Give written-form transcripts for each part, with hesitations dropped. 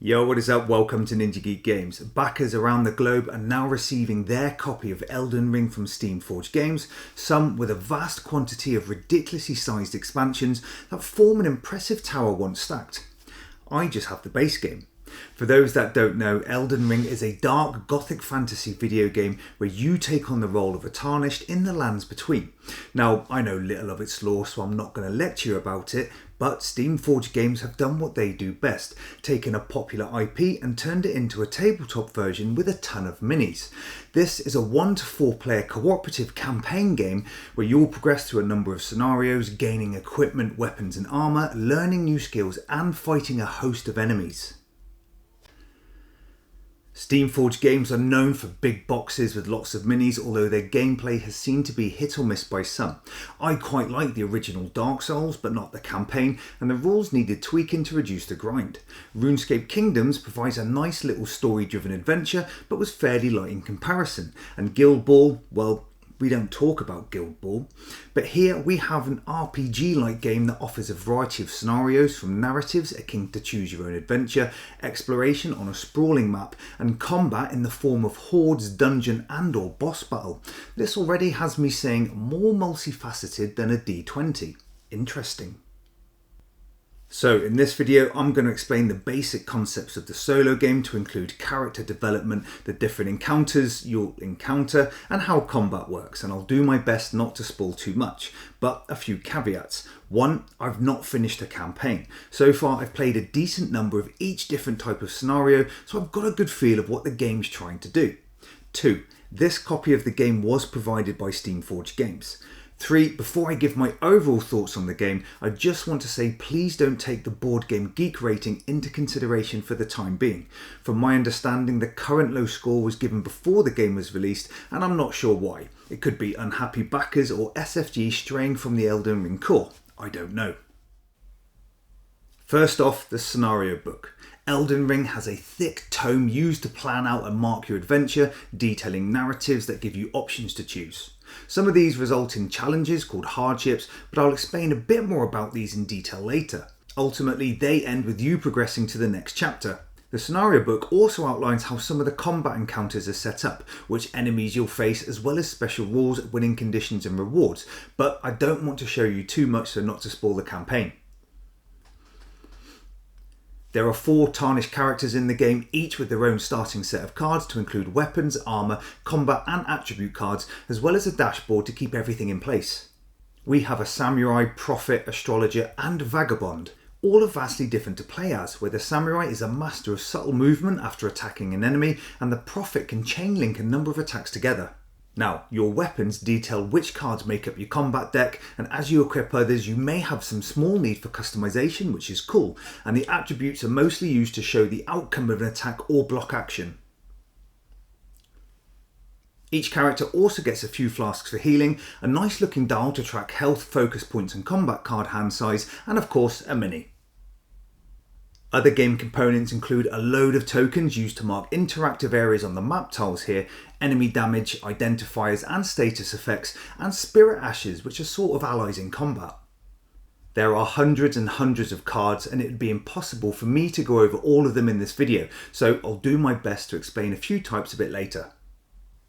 Yo, what is up? Welcome to Ninja Geek Games. Backers around the globe are now receiving their copy of Elden Ring from Steamforged Games, some with a vast quantity of ridiculously sized expansions that form an impressive tower once stacked. I just have the base game. For those that don't know, Elden Ring is a dark gothic fantasy video game where you take on the role of a tarnished in the lands between. Now, I know little of its lore, so I'm not going to lecture you about it, but Steamforged Games have done what they do best, taken a popular IP and turned it into a tabletop version with a ton of minis. This is a 1 to 4 player cooperative campaign game where you'll progress through a number of scenarios, gaining equipment, weapons and armour, learning new skills and fighting a host of enemies. Steamforged Games are known for big boxes with lots of minis, although their gameplay has seemed to be hit or miss by some. I quite like the original Dark Souls, but not the campaign, and the rules needed tweaking to reduce the grind. RuneScape Kingdoms provides a nice little story-driven adventure, but was fairly light in comparison. And Guild Ball, well, we don't talk about Guild Ball, but here we have an RPG-like game that offers a variety of scenarios, from narratives akin to choose your own adventure, exploration on a sprawling map, and combat in the form of hordes, dungeon and or boss battle. This already has me saying more multifaceted than a D20. Interesting. So in this video I'm going to explain the basic concepts of the solo game to include character development, the different encounters you'll encounter and how combat works, and I'll do my best not to spoil too much, but a few caveats. 1. I've not finished a campaign. So far I've played a decent number of each different type of scenario, so I've got a good feel of what the game's trying to do. 2. This copy of the game was provided by Steamforged Games. 3. Before I give my overall thoughts on the game, I just want to say please don't take the Board Game Geek rating into consideration for the time being. From my understanding, the current low score was given before the game was released, and I'm not sure why. It could be unhappy backers or SFG straying from the Elden Ring core. I don't know. First off, the scenario book. Elden Ring has a thick tome used to plan out and mark your adventure, detailing narratives that give you options to choose. Some of these result in challenges called hardships, but I'll explain a bit more about these in detail later. Ultimately, they end with you progressing to the next chapter. The scenario book also outlines how some of the combat encounters are set up, which enemies you'll face, as well as special rules, winning conditions and rewards, but I don't want to show you too much so not to spoil the campaign. There are 4 tarnished characters in the game, each with their own starting set of cards to include weapons, armour, combat and attribute cards, as well as a dashboard to keep everything in place. We have a samurai, prophet, astrologer and vagabond. All are vastly different to play as, where the samurai is a master of subtle movement after attacking an enemy, and the prophet can chain link a number of attacks together. Now, your weapons detail which cards make up your combat deck, and as you equip others you may have some small need for customization, which is cool, and the attributes are mostly used to show the outcome of an attack or block action. Each character also gets a few flasks for healing, a nice looking dial to track health, focus points and combat card hand size, and of course a mini. Other game components include a load of tokens used to mark interactive areas on the map tiles here, enemy damage, identifiers and status effects, and spirit ashes, which are sort of allies in combat. There are hundreds and hundreds of cards, and it would be impossible for me to go over all of them in this video, so I'll do my best to explain a few types a bit later.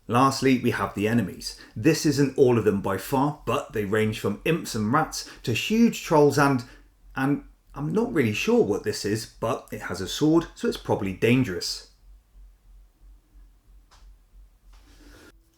Lastly, we have the enemies. This isn't all of them by far, but they range from imps and rats to huge trolls and I'm not really sure what this is, but it has a sword, so it's probably dangerous.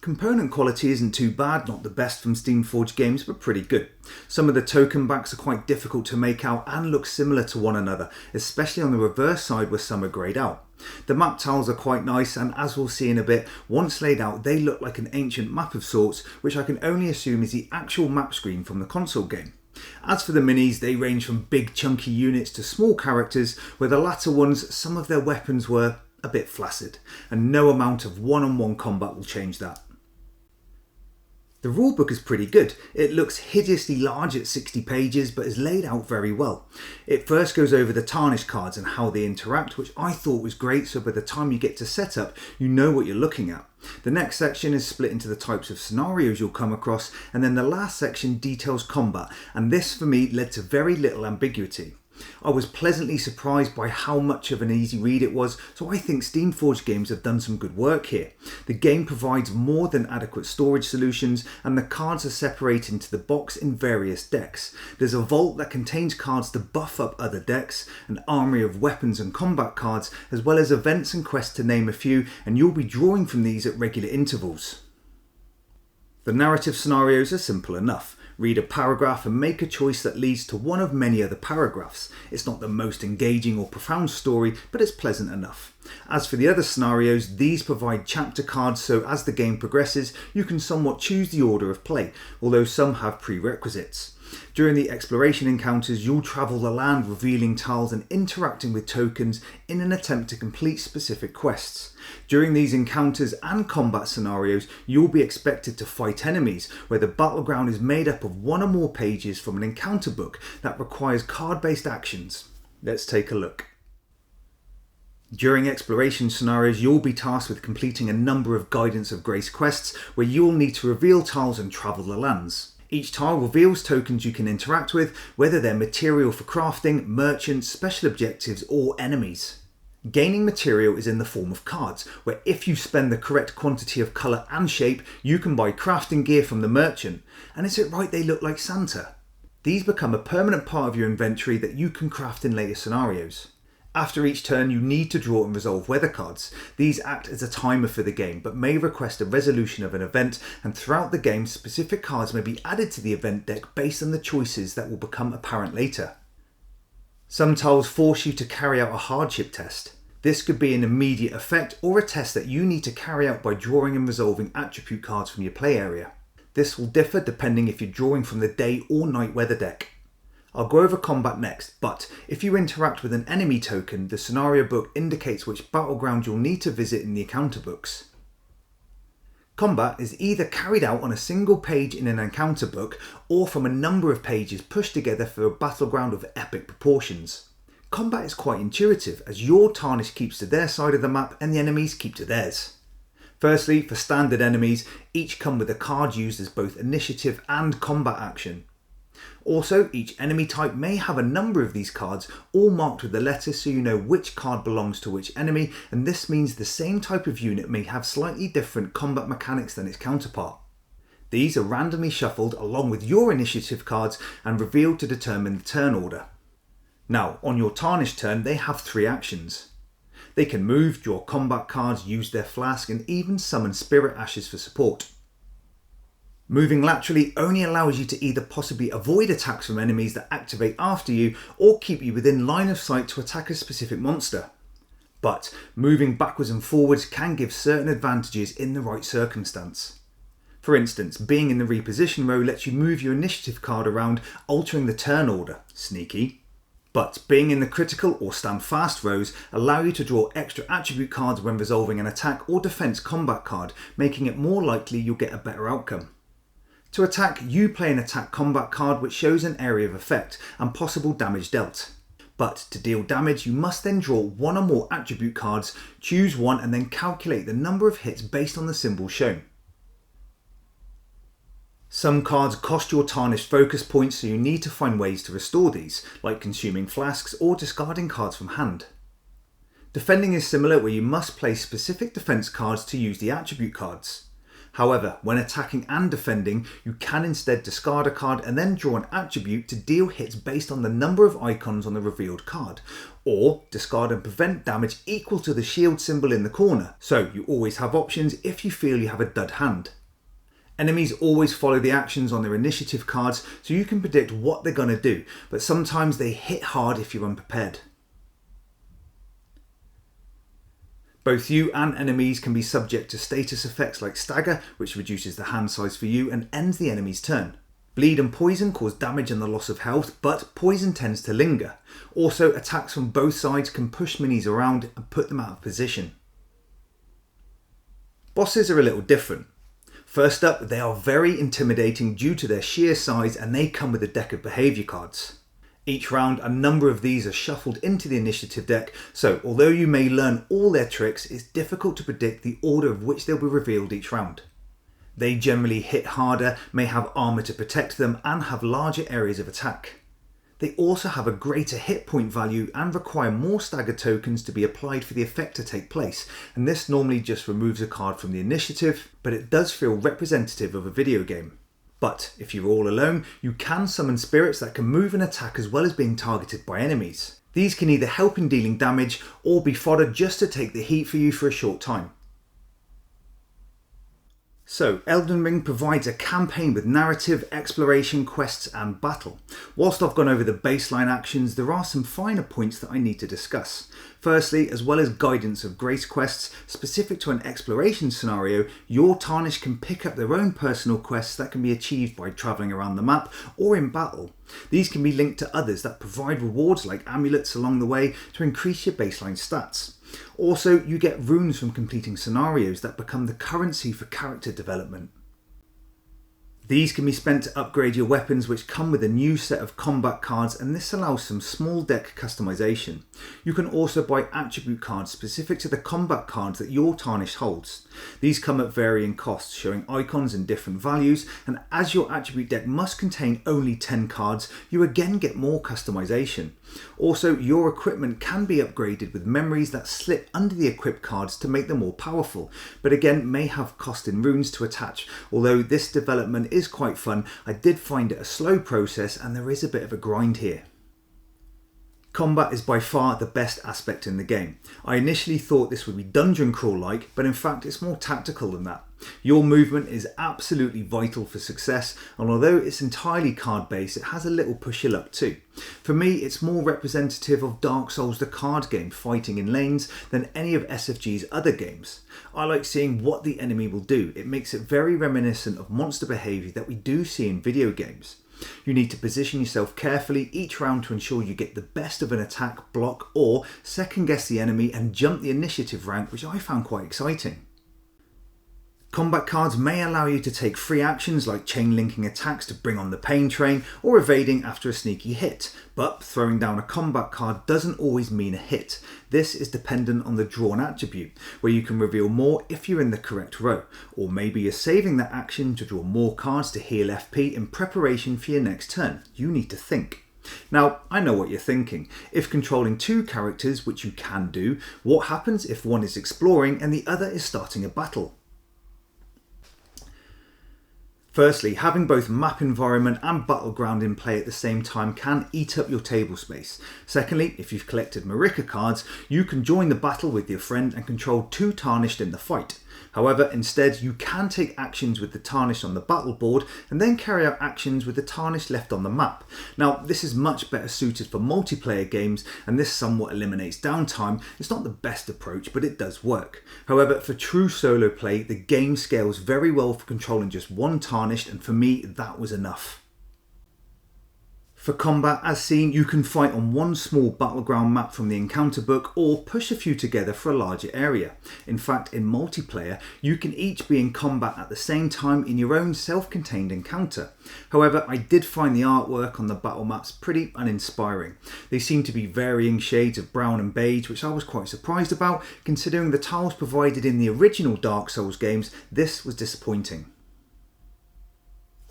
Component quality isn't too bad, not the best from Steamforged Games, but pretty good. Some of the token backs are quite difficult to make out and look similar to one another, especially on the reverse side where some are greyed out. The map tiles are quite nice, and as we'll see in a bit, once laid out they look like an ancient map of sorts, which I can only assume is the actual map screen from the console game. As for the minis, they range from big chunky units to small characters, where the latter ones, some of their weapons were a bit flaccid, and no amount of one-on-one combat will change that. The rulebook is pretty good. It looks hideously large at 60 pages, but is laid out very well. It first goes over the tarnished cards and how they interact, which I thought was great, so by the time you get to setup, you know what you're looking at. The next section is split into the types of scenarios you'll come across, and then the last section details combat, and this for me led to very little ambiguity. I was pleasantly surprised by how much of an easy read it was, so I think Steamforged Games have done some good work here. The game provides more than adequate storage solutions, and the cards are separated into the box in various decks. There's a vault that contains cards to buff up other decks, an armoury of weapons and combat cards, as well as events and quests to name a few, and you'll be drawing from these at regular intervals. The narrative scenarios are simple enough. Read a paragraph and make a choice that leads to one of many other paragraphs. It's not the most engaging or profound story, but it's pleasant enough. As for the other scenarios, these provide chapter cards, so as the game progresses, you can somewhat choose the order of play, although some have prerequisites. During the exploration encounters, you'll travel the land revealing tiles and interacting with tokens in an attempt to complete specific quests. During these encounters and combat scenarios, you'll be expected to fight enemies, where the battleground is made up of one or more pages from an encounter book that requires card-based actions. Let's take a look. During exploration scenarios, you'll be tasked with completing a number of Guidance of Grace quests, where you'll need to reveal tiles and travel the lands. Each tile reveals tokens you can interact with, whether they're material for crafting, merchants, special objectives, or enemies. Gaining material is in the form of cards, where if you spend the correct quantity of colour and shape, you can buy crafting gear from the merchant. And is it right they look like Santa? These become a permanent part of your inventory that you can craft in later scenarios. After each turn, you need to draw and resolve weather cards. These act as a timer for the game, but may request a resolution of an event, and throughout the game, specific cards may be added to the event deck based on the choices that will become apparent later. Some tiles force you to carry out a hardship test. This could be an immediate effect or a test that you need to carry out by drawing and resolving attribute cards from your play area. This will differ depending if you're drawing from the day or night weather deck. I'll go over combat next, but if you interact with an enemy token, the scenario book indicates which battleground you'll need to visit in the encounter books. Combat is either carried out on a single page in an encounter book or from a number of pages pushed together for a battleground of epic proportions. Combat is quite intuitive, as your Tarnished keeps to their side of the map and the enemies keep to theirs. Firstly, for standard enemies, each come with a card used as both initiative and combat action. Also, each enemy type may have a number of these cards, all marked with a letter so you know which card belongs to which enemy, and this means the same type of unit may have slightly different combat mechanics than its counterpart. These are randomly shuffled along with your initiative cards and revealed to determine the turn order. Now, on your Tarnished turn, they have 3 actions. They can move, draw combat cards, use their flask, and even summon spirit ashes for support. Moving laterally only allows you to either possibly avoid attacks from enemies that activate after you, or keep you within line of sight to attack a specific monster. But moving backwards and forwards can give certain advantages in the right circumstance. For instance, being in the reposition row lets you move your initiative card around, altering the turn order. Sneaky. But being in the critical or stand fast rows allow you to draw extra attribute cards when resolving an attack or defense combat card, making it more likely you'll get a better outcome. To attack, you play an attack combat card which shows an area of effect and possible damage dealt. But to deal damage, you must then draw one or more attribute cards, choose one, and then calculate the number of hits based on the symbol shown. Some cards cost your Tarnished focus points, so you need to find ways to restore these, like consuming flasks or discarding cards from hand. Defending is similar, where you must play specific defense cards to use the attribute cards. However, when attacking and defending, you can instead discard a card and then draw an attribute to deal hits based on the number of icons on the revealed card, or discard and prevent damage equal to the shield symbol in the corner, so you always have options if you feel you have a dud hand. Enemies always follow the actions on their initiative cards, so you can predict what they're going to do, but sometimes they hit hard if you're unprepared. Both you and enemies can be subject to status effects like Stagger, which reduces the hand size for you and ends the enemy's turn. Bleed and Poison cause damage and the loss of health, but Poison tends to linger. Also, attacks from both sides can push minis around and put them out of position. Bosses are a little different. First up, they are very intimidating due to their sheer size, and they come with a deck of behaviour cards. Each round, a number of these are shuffled into the initiative deck, so although you may learn all their tricks, it's difficult to predict the order of which they'll be revealed each round. They generally hit harder, may have armour to protect them, and have larger areas of attack. They also have a greater hit point value and require more stagger tokens to be applied for the effect to take place, and this normally just removes a card from the initiative, but it does feel representative of a video game. But if you're all alone, you can summon spirits that can move and attack as well as being targeted by enemies. These can either help in dealing damage or be fodder just to take the heat for you for a short time. So, Elden Ring provides a campaign with narrative, exploration, quests and battle. Whilst I've gone over the baseline actions, there are some finer points that I need to discuss. Firstly, as well as guidance of grace quests, specific to an exploration scenario, your Tarnished can pick up their own personal quests that can be achieved by travelling around the map or in battle. These can be linked to others that provide rewards like amulets along the way to increase your baseline stats. Also, you get runes from completing scenarios that become the currency for character development. These can be spent to upgrade your weapons, which come with a new set of combat cards, and this allows some small deck customization. You can also buy attribute cards specific to the combat cards that your Tarnished holds. These come at varying costs, showing icons and different values, and as your attribute deck must contain only 10 cards, you again get more customization. Also, your equipment can be upgraded with memories that slip under the equipped cards to make them more powerful, but again may have cost in runes to attach. Although this development is quite fun, I did find it a slow process and there is a bit of a grind here. Combat is by far the best aspect in the game. I initially thought this would be dungeon crawl like, but in fact it's more tactical than that. Your movement is absolutely vital for success, and although it's entirely card based, it has a little push your luck too. For me, it's more representative of Dark Souls the card game fighting in lanes than any of SFG's other games. I like seeing what the enemy will do. It makes it very reminiscent of monster behaviour that we do see in video games. You need to position yourself carefully each round to ensure you get the best of an attack, block, or second guess the enemy and jump the initiative rank, which I found quite exciting. Combat cards may allow you to take free actions like chain linking attacks to bring on the pain train or evading after a sneaky hit, but throwing down a combat card doesn't always mean a hit. This is dependent on the drawn attribute, where you can reveal more if you're in the correct row, or maybe you're saving that action to draw more cards to heal FP in preparation for your next turn. You need to think. Now, I know what you're thinking. If controlling two characters, which you can do, what happens if one is exploring and the other is starting a battle? Firstly, having both map environment and battleground in play at the same time can eat up your table space. Secondly, if you've collected Marika cards, you can join the battle with your friend and control two Tarnished in the fight. However, instead you can take actions with the Tarnished on the battle board and then carry out actions with the Tarnished left on the map. Now, this is much better suited for multiplayer games, and this somewhat eliminates downtime. It's not the best approach, but it does work. However, for true solo play, the game scales very well for controlling just one Tarnished, and for me that was enough. For combat, as seen, you can fight on one small battleground map from the encounter book or push a few together for a larger area. In fact, in multiplayer, you can each be in combat at the same time in your own self-contained encounter. However, I did find the artwork on the battle maps pretty uninspiring. They seem to be varying shades of brown and beige, which I was quite surprised about. Considering the tiles provided in the original Dark Souls games, this was disappointing.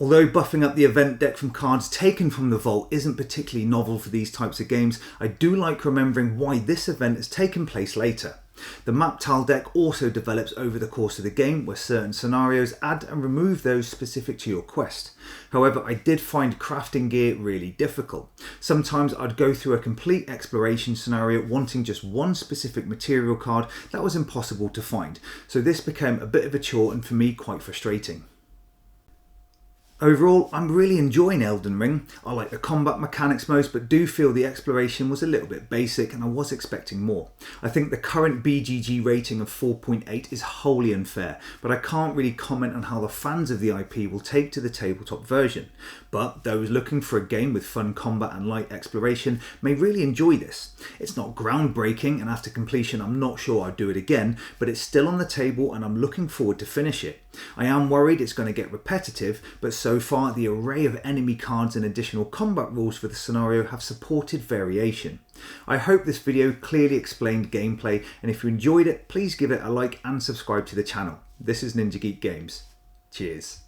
Although buffing up the event deck from cards taken from the vault isn't particularly novel for these types of games, I do like remembering why this event has taken place later. The map tile deck also develops over the course of the game, where certain scenarios add and remove those specific to your quest. However, I did find crafting gear really difficult. Sometimes I'd go through a complete exploration scenario wanting just one specific material card that was impossible to find, so this became a bit of a chore and for me quite frustrating. Overall, I'm really enjoying Elden Ring. I like the combat mechanics most, but do feel the exploration was a little bit basic and I was expecting more. I think the current BGG rating of 4.8 is wholly unfair, but I can't really comment on how the fans of the IP will take to the tabletop version. But those looking for a game with fun combat and light exploration may really enjoy this. It's not groundbreaking, and after completion I'm not sure I'd do it again, but it's still on the table and I'm looking forward to finish it. I am worried it's going to get repetitive, but so far the array of enemy cards and additional combat rules for the scenario have supported variation. I hope this video clearly explained gameplay, and if you enjoyed it, please give it a like and subscribe to the channel. This is Ninja Geek Games. Cheers.